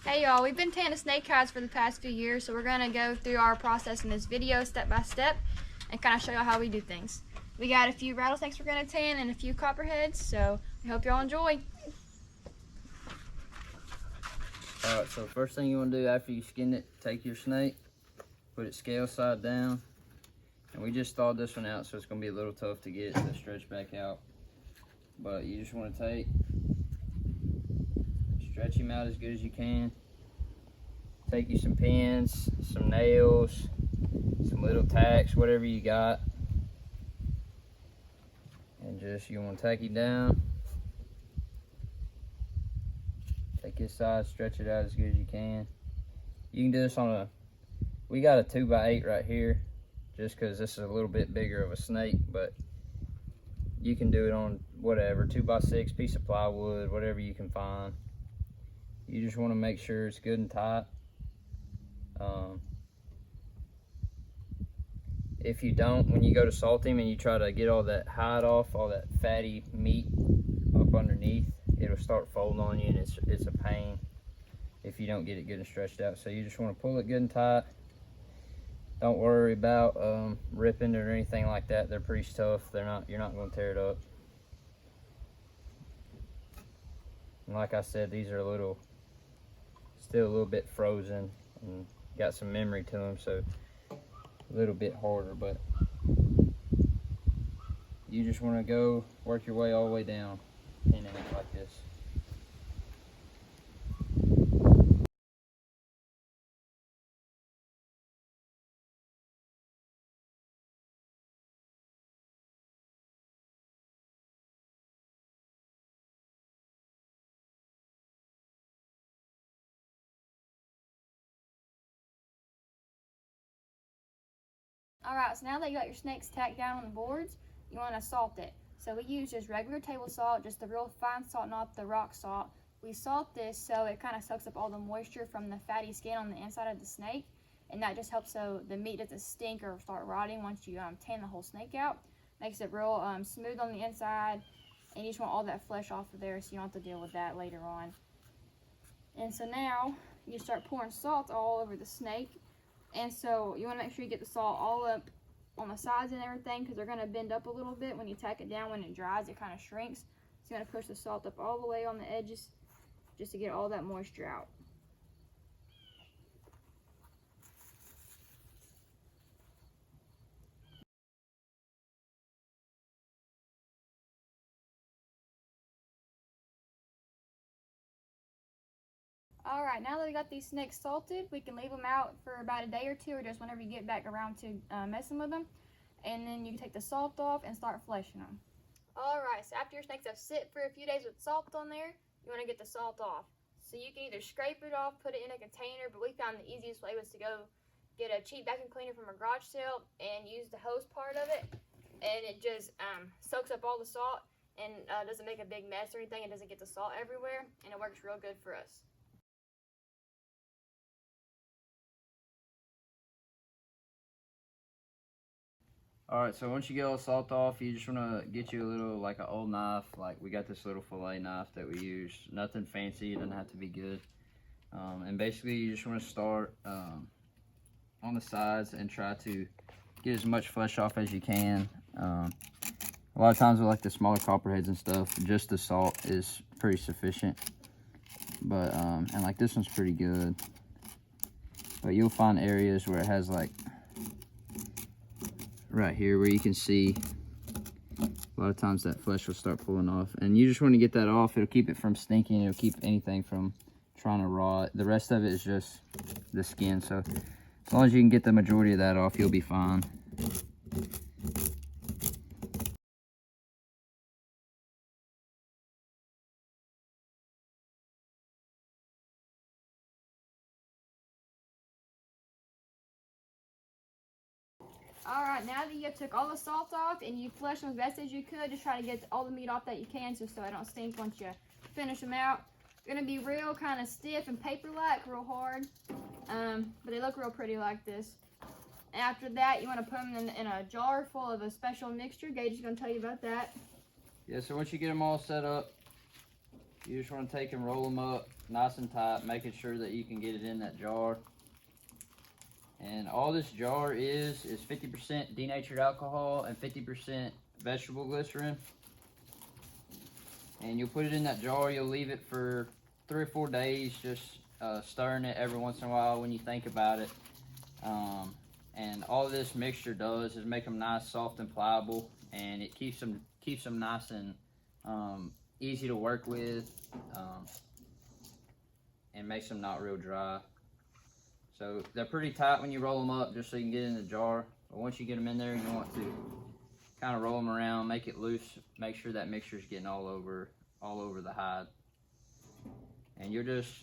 Hey y'all, we've been tanning snake hides for the past few years, so we're going to go through our process in this video step by step and kind of show y'all how we do things. We got a few rattlesnakes we're going to tan and a few copperheads, so we hope y'all enjoy. Alright, so first thing you want to do after you skin it, take your snake, put it scale side down, and we just thawed this one out, so it's going to be a little tough to get to stretch back out. But you just want to stretch him out as good as you can. Take you some pins, some nails, some little tacks, whatever you got. And just, you want to take him down. Take his side, stretch it out as good as you can. You can do this on we got a 2x8 right here, just because this is a little bit bigger of a snake, but you can do it on whatever, 2x6, piece of plywood, whatever you can find. You just want to make sure it's good and tight. If you don't, when you go to salt him and you try to get all that hide off, all that fatty meat up underneath, it'll start folding on you, and it's a pain if you don't get it good and stretched out. So you just want to pull it good and tight. Don't worry about ripping it or anything like that. They're pretty tough. You're not going to tear it up. And like I said, these are still a little bit frozen and got some memory to them, so a little bit harder. But you just want to go work your way all the way down, pinning it like this. Alright, so now that you got your snakes tacked down on the boards, you want to salt it. So we use just regular table salt, just the real fine salt, not the rock salt. We salt this so it kind of soaks up all the moisture from the fatty skin on the inside of the snake, and that just helps so the meat doesn't stink or start rotting once you tan the whole snake out. Makes it real smooth on the inside, and you just want all that flesh off of there so you don't have to deal with that later on. And so now you start pouring salt all over the snake. And so you want to make sure you get the salt all up on the sides and everything, because they're going to bend up a little bit when you tack it down. When it dries, it kind of shrinks. So you want to push the salt up all the way on the edges just to get all that moisture out. Alright, now that we got these snakes salted, we can leave them out for about a day or two, or just whenever you get back around to messing with them. And then you can take the salt off and start fleshing them. Alright, so after your snakes have sit for a few days with salt on there, you want to get the salt off. So you can either scrape it off, put it in a container, but we found the easiest way was to go get a cheap vacuum cleaner from a garage sale and use the hose part of it. And it just soaks up all the salt and doesn't make a big mess or anything. It doesn't get the salt everywhere, and it works real good for us. Alright, so once you get all the salt off, you just want to get you a little, like an old knife. Like we got this little fillet knife that we use. Nothing fancy, it doesn't have to be good. And basically you just want to start on the sides and try to get as much flesh off as you can. A lot of times with like the smaller copperheads and stuff, just the salt is pretty sufficient. But, and like this one's pretty good. But you'll find areas where it has like, right here where you can see a lot of times that flesh will start pulling off, and you just want to get that off. It'll keep it from stinking. It'll keep anything from trying to rot. The rest of it is just the skin, so as long as you can get the majority of that off, you'll be fine. Alright, now that you took all the salt off and you fleshed them as best as you could, just try to get all the meat off that you can so it don't stink once you finish them out. They're going to be real kind of stiff and paper-like, real hard, but they look real pretty like this. After that, you want to put them in a jar full of a special mixture. Gage is going to tell you about that. Yeah, so once you get them all set up, you just want to take and roll them up nice and tight, making sure that you can get it in that jar. And all this jar is 50% denatured alcohol and 50% vegetable glycerin. And you'll put it in that jar, you'll leave it for 3 or 4 days, just stirring it every once in a while when you think about it. And all this mixture does is make them nice, soft, and pliable, and it keeps them nice and easy to work with, and makes them not real dry. So they're pretty tight when you roll them up, just so you can get in the jar. But once you get them in there, you want to kind of roll them around, make it loose, make sure that mixture's getting all over the hide. And you'll just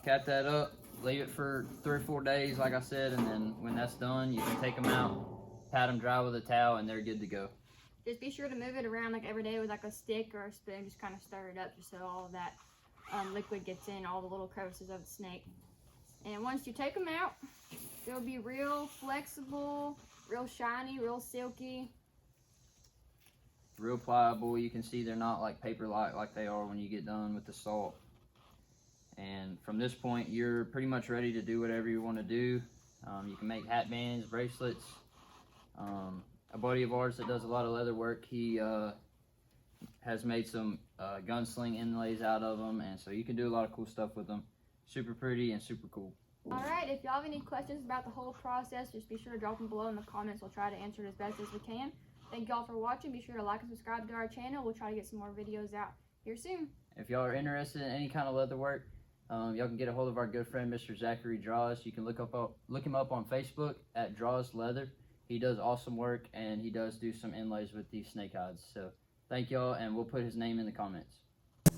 cap that up, leave it for 3 or 4 days, like I said, and then when that's done, you can take them out, pat them dry with a towel, and they're good to go. Just be sure to move it around like every day with like a stick or a spoon. Just kind of stir it up just so all of that liquid gets in all the little crevices of the snake. And once you take them out, they'll be real flexible, real shiny, real silky. Real pliable. You can see they're not like paper-like like they are when you get done with the salt. And from this point, you're pretty much ready to do whatever you want to do. You can make hat bands, bracelets. A buddy of ours that does a lot of leather work, he has made some gunsling inlays out of them, and so you can do a lot of cool stuff with them. Super pretty and super cool. Alright, if y'all have any questions about the whole process, just be sure to drop them below in the comments. We'll try to answer it as best as we can. Thank y'all for watching. Be sure to like and subscribe to our channel. We'll try to get some more videos out here soon. If y'all are interested in any kind of leather work, y'all can get a hold of our good friend Mr. Zachary Draws. You can look him up on Facebook at Draws Leather. He does awesome work, and he does do some inlays with these snake hides. So thank y'all, and we'll put his name in the comments.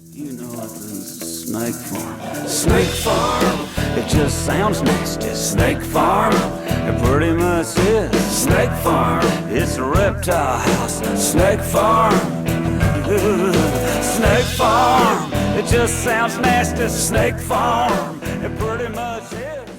You know this is Snake Farm. Snake Farm, it just sounds nasty. Snake Farm, it pretty much is. Snake Farm, it's a reptile house. Snake Farm, Snake Farm, it just sounds nasty. Snake Farm, it pretty much is.